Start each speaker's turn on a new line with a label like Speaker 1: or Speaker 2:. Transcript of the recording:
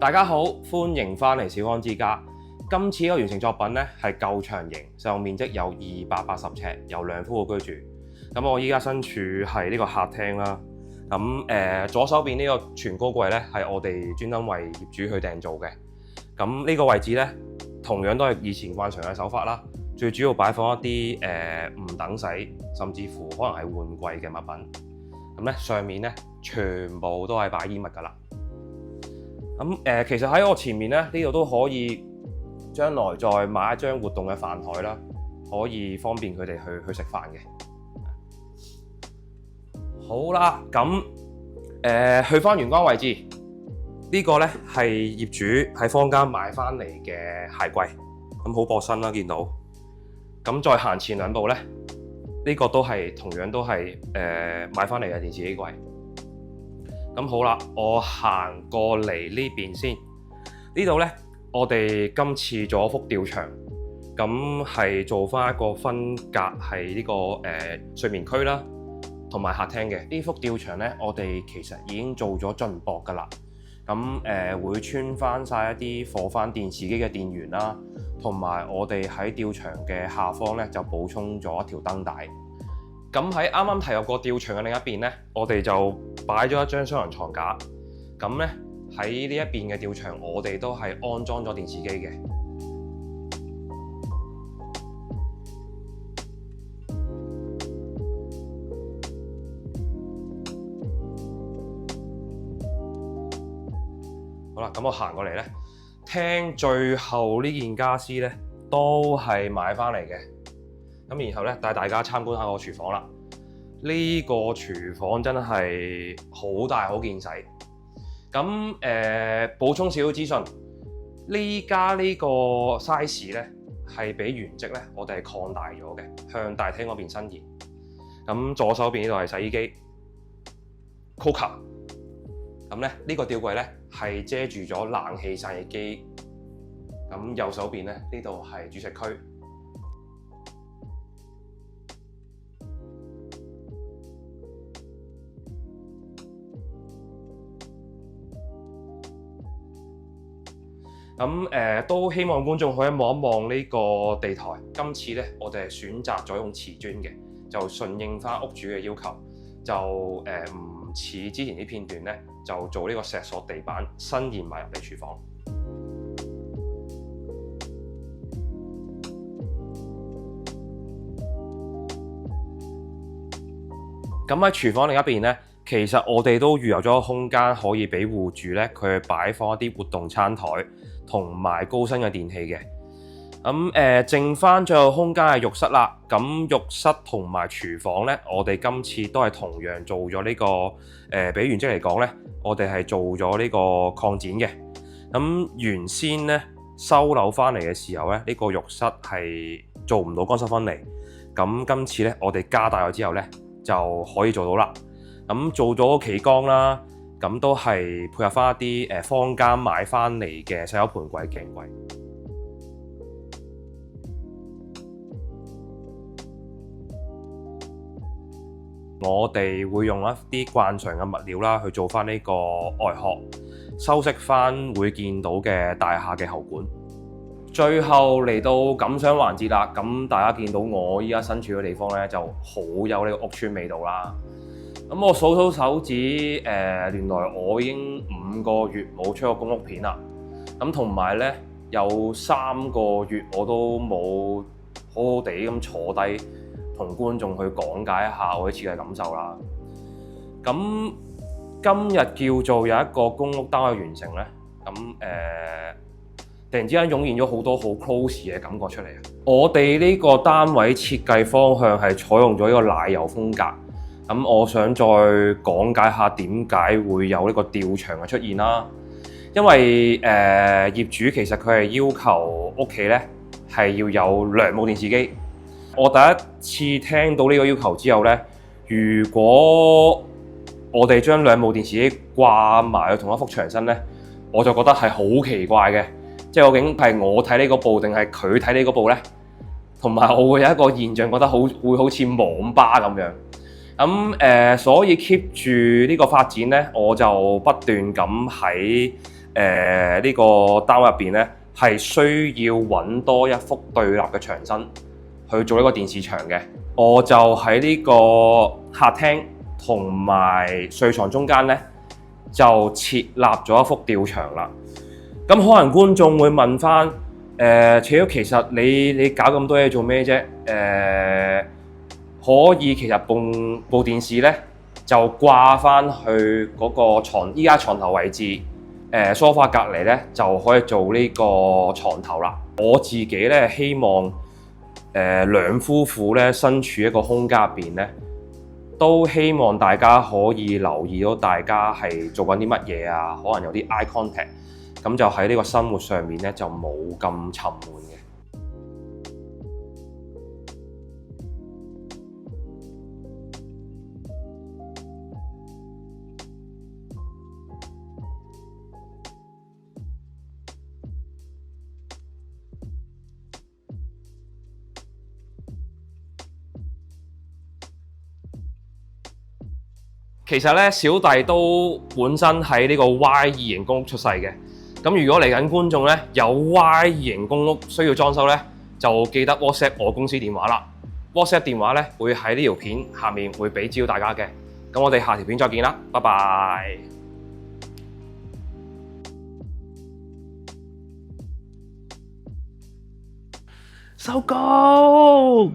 Speaker 1: 大家好，歡迎翻嚟小康之家。今次呢個完成作品呢係舊長型，使用面積有280尺，由兩夫婦居住。咁我依家身處係呢個客廳啦。咁左手邊呢個全高櫃呢係我哋專登為業主去訂做嘅。咁呢個位置呢，同樣都係以前慣常嘅手法啦。最主要擺放一啲唔等使，甚至乎可能係換季嘅物品。咁咧上面咧全部都係擺衣物㗎啦。咁其實喺我前面咧呢度都可以將來再買一張活動嘅飯台啦，可以方便佢哋去食飯嘅。好啦，咁去翻玄關位置，呢個咧係業主喺坊間買翻嚟嘅鞋櫃，咁好薄身啦，見到。咁再行前兩步咧，呢個都係同樣都係買翻嚟嘅電視機櫃。咁好啦，我行過嚟呢邊先。呢度咧，我哋今次做一幅吊牆，咁係做翻一個分隔係呢個睡眠區啦，同埋客廳嘅。呢幅吊牆咧，我哋其實已經做咗進駁㗎啦。咁會穿翻晒一啲放翻電視機嘅電源啦，同埋我哋喺吊牆嘅下方咧就補充咗一條燈帶。咁喺啱啱提及過吊牆嘅另一邊咧，我哋就擺咗一張雙人床架。咁咧喺呢一邊嘅吊牆，我哋都係安裝咗電視機嘅。好啦，咁我行過嚟咧，廳最後呢件家私咧都係買翻嚟嘅。咁然後咧帶大家參觀下個廚房啦。呢個廚房真係好大好見使。咁補充少少資訊，呢家呢個 size 咧係比原積咧我哋係擴大咗嘅，向大廳嗰邊伸延。咁左手邊呢度係洗衣機 cooker。咁咧呢個吊櫃咧係遮住咗冷氣散熱機。咁右手邊咧呢度係煮食區。咁都希望觀眾可以望一望呢個地台。今次咧我哋係選擇咗用瓷磚嘅，就順應翻屋主嘅要求，就唔似之前啲片段咧就做呢個石塑地板伸延埋入嚟廚房。咁喺廚房另一邊咧，其實我哋都預留咗個空間可以俾戶主咧佢擺放一啲活動餐台同埋高身嘅電器嘅。咁剩翻最後空間係浴室啦。咁浴室同埋廚房咧，我哋今次都係同樣做咗呢個比原積嚟講咧，我哋係做咗呢個擴展嘅。咁原先咧收樓翻嚟嘅時候咧，呢個浴室係做唔到乾濕分離。咁今次咧我哋加大咗之後咧就可以做到啦。咁做咗企缸啦，咁都係配合翻一啲坊間買翻嚟嘅洗手盆櫃、鏡櫃。我哋會用一啲慣常嘅物料啦，去做翻呢個外殼，修飾翻會見到嘅大廈嘅喉管。最後嚟到感想環節啦，咁大家見到我依家身處嘅地方咧，就好有呢個屋邨味道啦。咁我數手指，原來我已經5個月冇出過公屋片啦。咁同埋咧，有3個月我都冇好好地咁坐低同觀眾去講解一下我啲設計感受啦。咁今日叫做有一個公屋單位完成咧，咁突然之間湧現咗好多好 close 嘅感覺出嚟啊！我哋呢個單位設計方向係採用咗呢個奶油風格。咁我想再講解下點解會有呢個吊牆嘅出現啦。因為業主其實佢係要求屋企咧係要有兩部電視機。我第一次聽到呢個要求之後咧，如果我哋將兩部電視機掛埋去同一幅牆身咧，我就覺得係好奇怪嘅。即係究竟係我睇呢個部定係佢睇呢個部咧？同埋我會有一個現象，覺得會好似網吧咁樣。所以 keep 住呢個發展咧，我就不斷咁喺呢個單位入邊咧，係需要揾多一幅對立嘅牆身去做呢個電視牆嘅。我就喺呢個客廳同埋睡床中間咧，就設立咗一幅吊牆啦。咁可能觀眾會問翻其實你搞咁多嘢做咩啫？可以其實部電視咧就掛翻去嗰個床，依家床頭位置，梳化隔離咧就可以做呢個床頭啦。我自己咧希望兩夫婦咧身處一個空間入邊咧，都希望大家可以留意到大家係做緊啲乜嘢啊，可能有啲 eye contact， 咁就喺呢個生活上面咧就冇咁沉悶嘅。其實咧，小弟都本身喺呢個 Y 2型公屋出世嘅。咁如果嚟緊觀眾咧有 Y 2型公屋需要裝修咧，就記得 WhatsApp 我公司電話啦。WhatsApp 電話咧會喺呢條片下面會俾招大家嘅。咁我哋下條片再見啦，拜拜。收工。